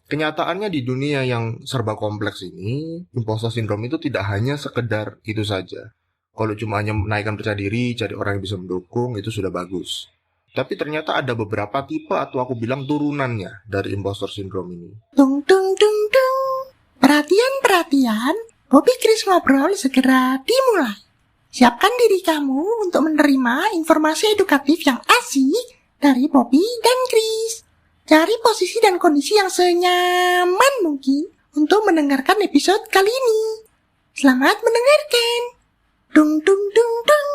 Kenyataannya di dunia yang serba kompleks ini, imposter syndrome itu tidak hanya sekedar itu saja. Kalau cuma hanya menaikkan percaya diri, cari orang yang bisa mendukung, itu sudah bagus. Tapi ternyata ada beberapa tipe atau aku bilang turunannya dari imposter syndrome ini. Dung dung dung dung. Perhatian, Bobby Chris ngobrol segera dimulai. Siapkan diri kamu untuk menerima informasi edukatif yang asik dari Bobby dan Chris. Cari posisi dan kondisi yang senyaman mungkin untuk mendengarkan episode kali ini. Selamat mendengarkan. Dung dung dung dung.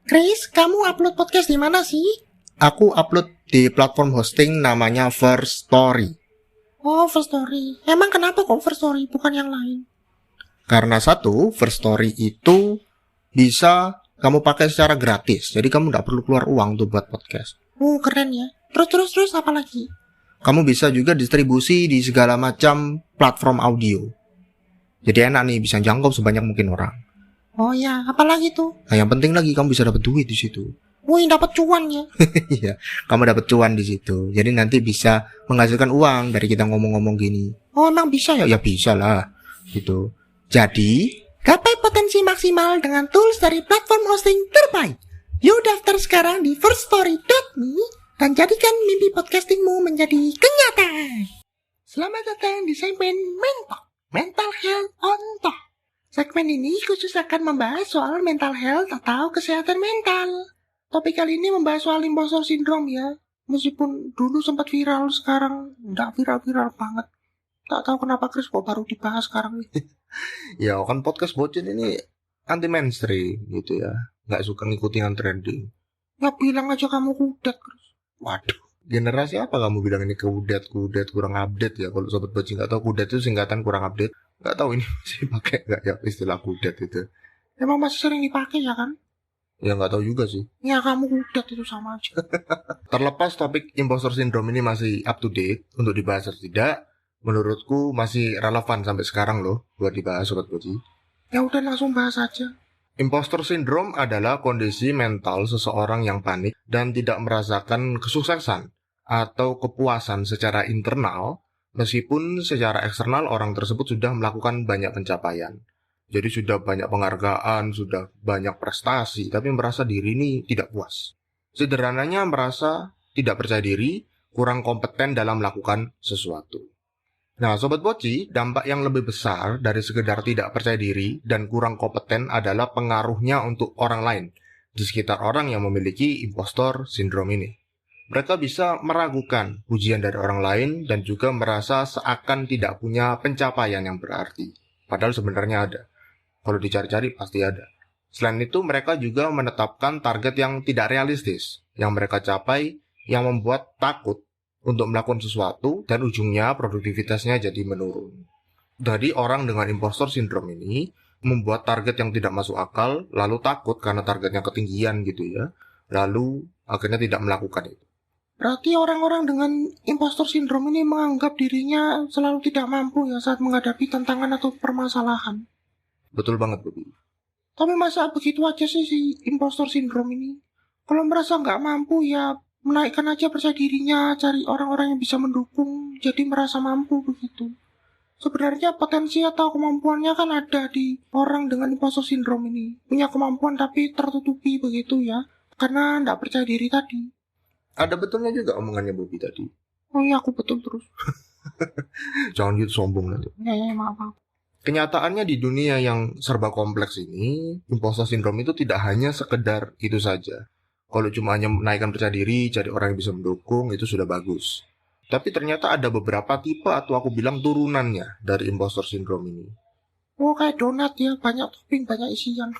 Chris, kamu upload podcast di mana sih? Aku upload di platform hosting namanya First Story. Oh, First Story. Emang kenapa kok First Story, bukan yang lain? Karena satu, First Story itu bisa kamu pakai secara gratis. Jadi kamu nggak perlu keluar uang untuk buat podcast. Oh, keren ya. Terus apa lagi? Kamu bisa juga distribusi di segala macam platform audio. Jadi enak nih, bisa jangkau sebanyak mungkin orang. Oh ya, apa lagi tuh? Nah, yang penting lagi kamu bisa dapat duit di situ. Wih, dapat cuan ya. Iya, kamu dapat cuan di situ. Jadi nanti bisa menghasilkan uang dari kita ngomong-ngomong gini. Oh, emang bisa ya? Ya bisa lah, gitu. Jadi, gapai potensi maksimal dengan tools dari platform hosting terbaik. Yuk daftar sekarang di firststory.me dan jadikan mimpi podcastingmu menjadi kenyataan. Selamat datang di segmen Mental Health on Top. Segmen ini khusus akan membahas soal mental health atau kesehatan mental. Topik kali ini membahas soal imposter syndrome ya. Meskipun dulu sempat viral, sekarang nggak viral-viral banget. Tak tahu kenapa Chris kok baru dibahas sekarang nih. ya kan podcast bocin ini anti mainstream gitu ya. Nggak suka ngikutin yang trending. Ya bilang aja kamu kudet, Chris. Waduh, generasi apa kamu bilang ini kudet, kurang update ya? Kalau sobat bocin nggak tahu kudet itu singkatan kurang update. Nggak tahu ini masih pakai nggak ya istilah kudet itu? Emang masih sering dipakai ya kan? Ya nggak tahu juga sih. Ya kamu kudet itu sama aja. Terlepas topik imposter syndrome ini masih up to date untuk dibahas atau tidak, menurutku masih relevan sampai sekarang loh buat dibahas sobat bocin. Ya udah langsung bahas aja. Imposter syndrome adalah kondisi mental seseorang yang panik dan tidak merasakan kesuksesan atau kepuasan secara internal, meskipun secara eksternal orang tersebut sudah melakukan banyak pencapaian. Jadi sudah banyak penghargaan, sudah banyak prestasi, tapi merasa diri ini tidak puas. Sederhananya merasa tidak percaya diri, kurang kompeten dalam melakukan sesuatu. Nah, Sobat Boci, dampak yang lebih besar dari sekedar tidak percaya diri dan kurang kompeten adalah pengaruhnya untuk orang lain di sekitar orang yang memiliki impostor syndrome ini. Mereka bisa meragukan pujian dari orang lain dan juga merasa seakan tidak punya pencapaian yang berarti. Padahal sebenarnya ada. Kalau dicari-cari pasti ada. Selain itu, mereka juga menetapkan target yang tidak realistis, yang mereka capai, yang membuat takut untuk melakukan sesuatu, dan ujungnya produktivitasnya jadi menurun. Jadi orang dengan impostor syndrome ini membuat target yang tidak masuk akal, lalu takut karena targetnya ketinggian gitu ya, lalu akhirnya tidak melakukan itu. Berarti orang-orang dengan impostor syndrome ini menganggap dirinya selalu tidak mampu ya saat menghadapi tantangan atau permasalahan. Betul banget, Bobi. Tapi masa begitu aja sih si impostor syndrome ini? Kalau merasa nggak mampu ya menaikkan aja percaya dirinya, cari orang-orang yang bisa mendukung, jadi merasa mampu begitu. Sebenarnya potensi atau kemampuannya kan ada di orang dengan impostor syndrome ini. Punya kemampuan tapi tertutupi begitu ya, karena nggak percaya diri tadi. Ada betulnya juga omongannya Bobi tadi. Oh iya, aku betul terus. Jangan gitu sombong nanti. Ya, maaf. Kenyataannya di dunia yang serba kompleks ini, imposter syndrome itu tidak hanya sekedar itu saja. Kalau cuma hanya menaikkan percaya diri, cari orang yang bisa mendukung, itu sudah bagus. Tapi ternyata ada beberapa tipe atau aku bilang turunannya dari imposter syndrome ini. Oh, kayak donat ya, banyak topping, banyak isian.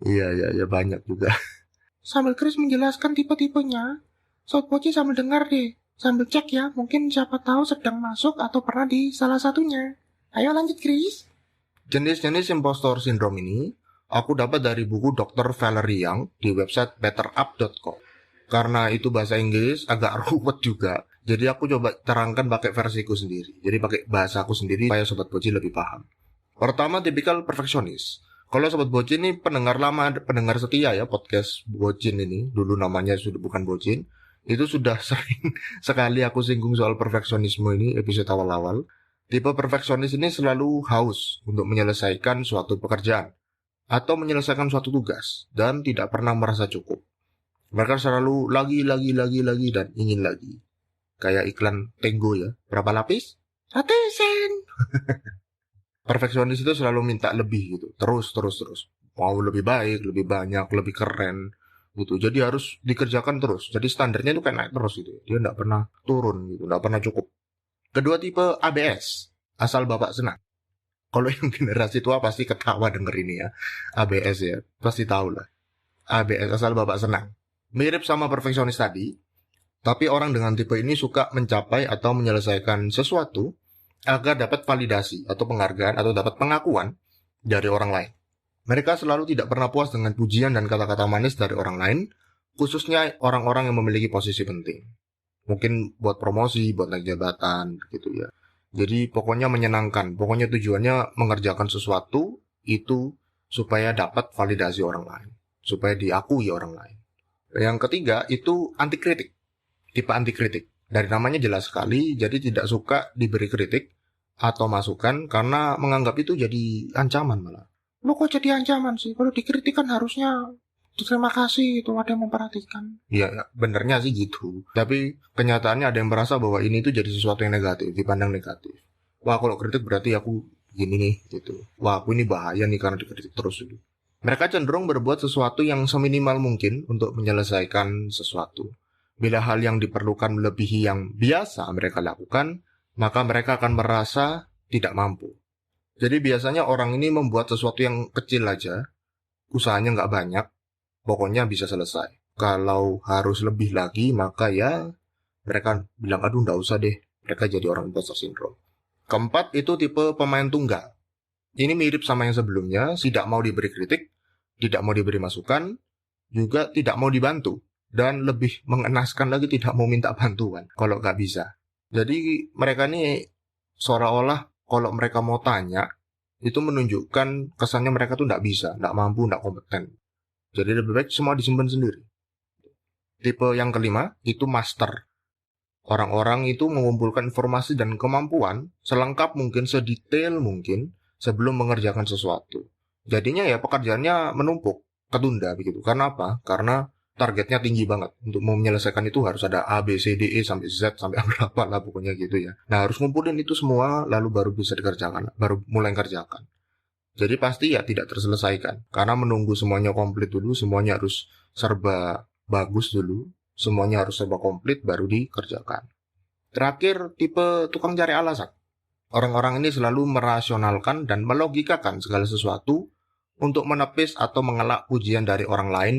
Iya, banyak juga. Sambil Chris menjelaskan tipe-tipenya, Sobat Poci sambil dengar deh. Sambil cek ya, mungkin siapa tahu sedang masuk atau pernah di salah satunya. Ayo lanjut, Chris. Jenis-jenis impostor syndrome ini aku dapat dari buku Dr. Valerie Young di website betterup.com. Karena itu bahasa Inggris agak ruwet juga, jadi aku coba terangkan pakai versiku sendiri. Jadi pakai bahasaku sendiri supaya Sobat Boci lebih paham. Pertama, tipikal perfeksionis. Kalau Sobat Bocin ini pendengar lama, pendengar setia ya podcast Bocin ini. Dulu namanya sudah bukan Bocin. Itu sudah sering sekali aku singgung soal perfeksionisme ini episode awal-awal. Tipe perfeksionis ini selalu haus untuk menyelesaikan suatu pekerjaan atau menyelesaikan suatu tugas dan tidak pernah merasa cukup. Mereka selalu lagi dan ingin lagi. Kayak iklan Tenggo ya. Berapa lapis? 1 sen. Perfeksionis itu selalu minta lebih gitu. Terus. Mau lebih baik, lebih banyak, lebih keren gitu. Jadi harus dikerjakan terus. Jadi standarnya itu kayak naik terus gitu. Dia nggak pernah turun gitu, nggak pernah cukup. Kedua tipe ABS, asal bapak senang. Kalau yang generasi tua pasti ketawa denger ini ya. ABS ya, pasti tahu lah. ABS, asal bapak senang. Mirip sama perfeksionis tadi, tapi orang dengan tipe ini suka mencapai atau menyelesaikan sesuatu agar dapat validasi atau penghargaan atau dapat pengakuan dari orang lain. Mereka selalu tidak pernah puas dengan pujian dan kata-kata manis dari orang lain, khususnya orang-orang yang memiliki posisi penting. Mungkin buat promosi, buat naik jabatan, gitu ya. Jadi pokoknya menyenangkan, pokoknya tujuannya mengerjakan sesuatu itu supaya dapat validasi orang lain, supaya diakui orang lain. Yang ketiga itu anti kritik, tipe anti kritik. Dari namanya jelas sekali, jadi tidak suka diberi kritik atau masukan karena menganggap itu jadi ancaman malah. Lu kok jadi ancaman sih? Kalau dikritik kan harusnya terima kasih itu ada yang memperhatikan. Ya, benernya sih gitu. Tapi kenyataannya ada yang merasa bahwa ini tuh jadi sesuatu yang negatif, dipandang negatif. Wah, kalau kritik berarti aku gini nih, gitu. Wah, aku ini bahaya nih karena dikritik terus gitu. Mereka cenderung berbuat sesuatu yang seminimal mungkin untuk menyelesaikan sesuatu. Bila hal yang diperlukan melebihi yang biasa mereka lakukan, maka mereka akan merasa tidak mampu. Jadi biasanya orang ini membuat sesuatu yang kecil aja, usahanya nggak banyak, pokoknya bisa selesai. Kalau harus lebih lagi, maka ya mereka bilang, aduh nggak usah deh. Mereka jadi orang imposter syndrome. Keempat, itu tipe pemain tunggal. Ini mirip sama yang sebelumnya, tidak mau diberi kritik, tidak mau diberi masukan, juga tidak mau dibantu. Dan lebih mengenaskan lagi tidak mau minta bantuan kalau nggak bisa. Jadi mereka ini seolah-olah kalau mereka mau tanya, itu menunjukkan kesannya mereka tuh nggak bisa, nggak mampu, nggak kompeten. Jadi lebih baik semua disimpan sendiri. Tipe yang kelima, itu master. Orang-orang itu mengumpulkan informasi dan kemampuan selengkap mungkin, sedetail mungkin, sebelum mengerjakan sesuatu. Jadinya ya pekerjaannya menumpuk, ketunda begitu. Karena apa? Karena targetnya tinggi banget. Untuk menyelesaikan itu harus ada A, B, C, D, E, sampai Z, sampai berapa lah pokoknya gitu ya. Nah harus ngumpulin itu semua, lalu baru bisa dikerjakan, baru mulai kerjakan. Jadi pasti ya tidak terselesaikan. Karena menunggu semuanya komplit dulu, semuanya harus serba bagus dulu, semuanya harus serba komplit baru dikerjakan. Terakhir, tipe tukang cari alasan. Orang-orang ini selalu merasionalkan dan melogikakan segala sesuatu untuk menepis atau mengelak pujian dari orang lain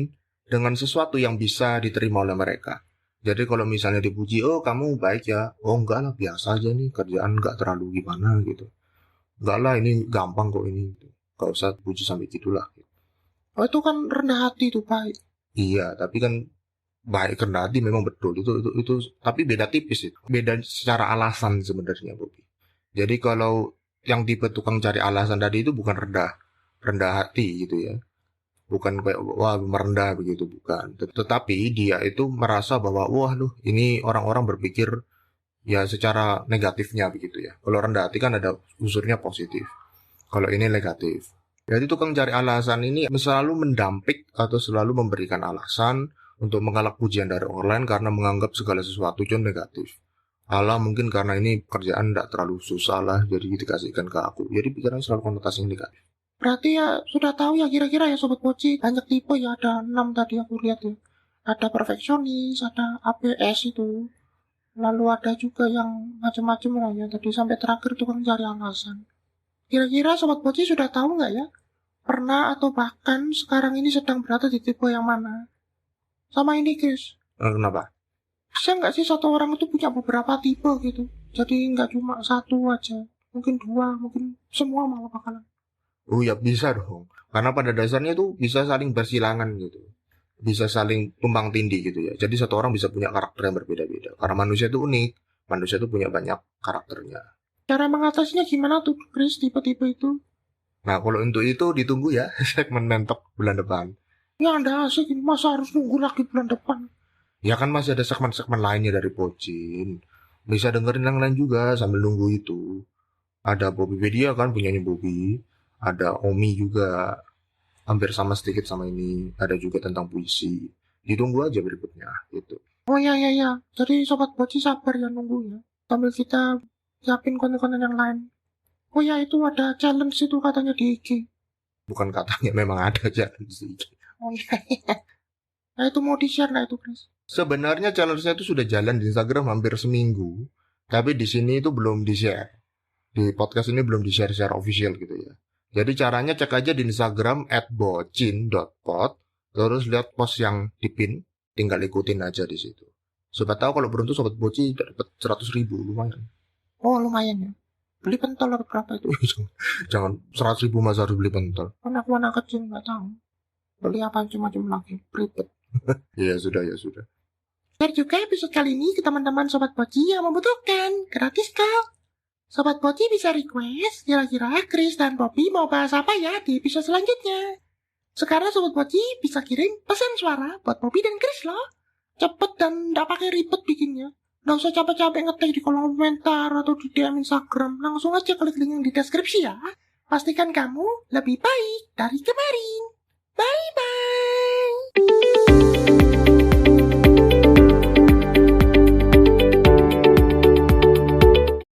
dengan sesuatu yang bisa diterima oleh mereka. Jadi kalau misalnya dipuji, oh kamu baik ya, oh enggak lah biasa aja nih, kerjaan enggak terlalu gimana gitu. Enggak lah ini gampang kok ini, enggak usah puji sampai gitulah. Oh itu kan rendah hati tuh baik. Iya, tapi kan baik rendah hati memang betul itu, tapi beda tipis itu, beda secara alasan sebenarnya Bobby. Jadi kalau yang tipe tukang cari alasan tadi itu bukan rendah hati gitu ya. Bukan kayak wah merendah begitu, bukan. Tetapi dia itu merasa bahwa wah loh ini orang-orang berpikir ya secara negatifnya begitu ya. Kalau rendah hati kan ada unsurnya positif. Kalau ini negatif. Jadi tukang cari alasan ini selalu mendampik atau selalu memberikan alasan untuk mengelak pujian dari orang lain karena menganggap segala sesuatu itu negatif. Alah mungkin karena ini pekerjaan tidak terlalu susah lah jadi dikasihkan ke aku. Jadi pikiran selalu konotasi negatif. Berarti ya sudah tahu ya kira-kira ya Sobat Poci, banyak tipe ya, ada 6 tadi aku lihat ya. Ada perfeksionis, ada ABS itu. Lalu ada juga yang macam-macam lah ya, tadi sampai terakhir tukang cari alasan. Kira-kira Sobat Poci sudah tahu nggak ya? Pernah atau bahkan sekarang ini sedang berada di tipe yang mana? Sama ini Chris. Kenapa? Bisa nggak sih satu orang itu punya beberapa tipe gitu? Jadi nggak cuma satu aja. Mungkin 2, mungkin semua malah bakalan. Oh ya bisa dong. Karena pada dasarnya tuh bisa saling bersilangan gitu. Bisa saling tumpang tindih gitu ya. Jadi satu orang bisa punya karakter yang berbeda-beda. Karena manusia itu unik. Manusia itu punya banyak karakternya. Cara mengatasinya gimana tuh Chris tipe-tipe itu? Nah kalau untuk itu ditunggu ya segmen mentok bulan depan. Ya anda asik, masa harus nunggu lagi bulan depan? Ya kan masih ada segmen-segmen lainnya dari Pocin. Bisa dengerin yang lain juga sambil nunggu itu. Ada Bobbypedia kan punyanya Bobby. Ada Omi juga. Hampir sama sedikit sama ini. Ada juga tentang puisi. Ditunggu aja berikutnya gitu. Oh ya ya ya, jadi Sobat Poci sabar ya nunggunya. Sambil kita siapin konten-konten yang lain. Oh ya, itu ada challenge itu katanya di IG. Bukan katanya memang ada jalan sih. Oh iya, nah itu mau di-share lah itu, Chris. Sebenarnya challenge-nya itu sudah jalan di Instagram hampir seminggu. Tapi di sini itu belum di-share. Di podcast ini belum di-share secara official gitu ya. Jadi caranya cek aja di Instagram @bocin.pod. Terus lihat post yang dipin. Tinggal ikutin aja di situ. Sobat tahu kalau beruntung Sobat Boci dapat 100.000 lumayan. Oh lumayan ya. Beli pentol apa berapa itu? Jangan 100.000 masa harus beli pentol. Anak-anak kecil nggak tahu. Beli apa cuma-cuma lagi. Ribet. Ya sudah ya sudah. Share juga episode kali ini ke teman-teman Sobat Poci yang membutuhkan. Gratis kok. Sobat Poci bisa request kira-kira Chris dan Poppy mau bahas apa ya di episode selanjutnya. Sekarang Sobat Poci bisa kirim pesan suara buat Poppy dan Chris loh. Cepet dan gak pakai ribet bikinnya. Gak usah capek-capek ngetik di kolom komentar atau di DM Instagram. Langsung aja klik link yang di deskripsi ya. Pastikan kamu lebih baik dari kemarin. Bye-bye.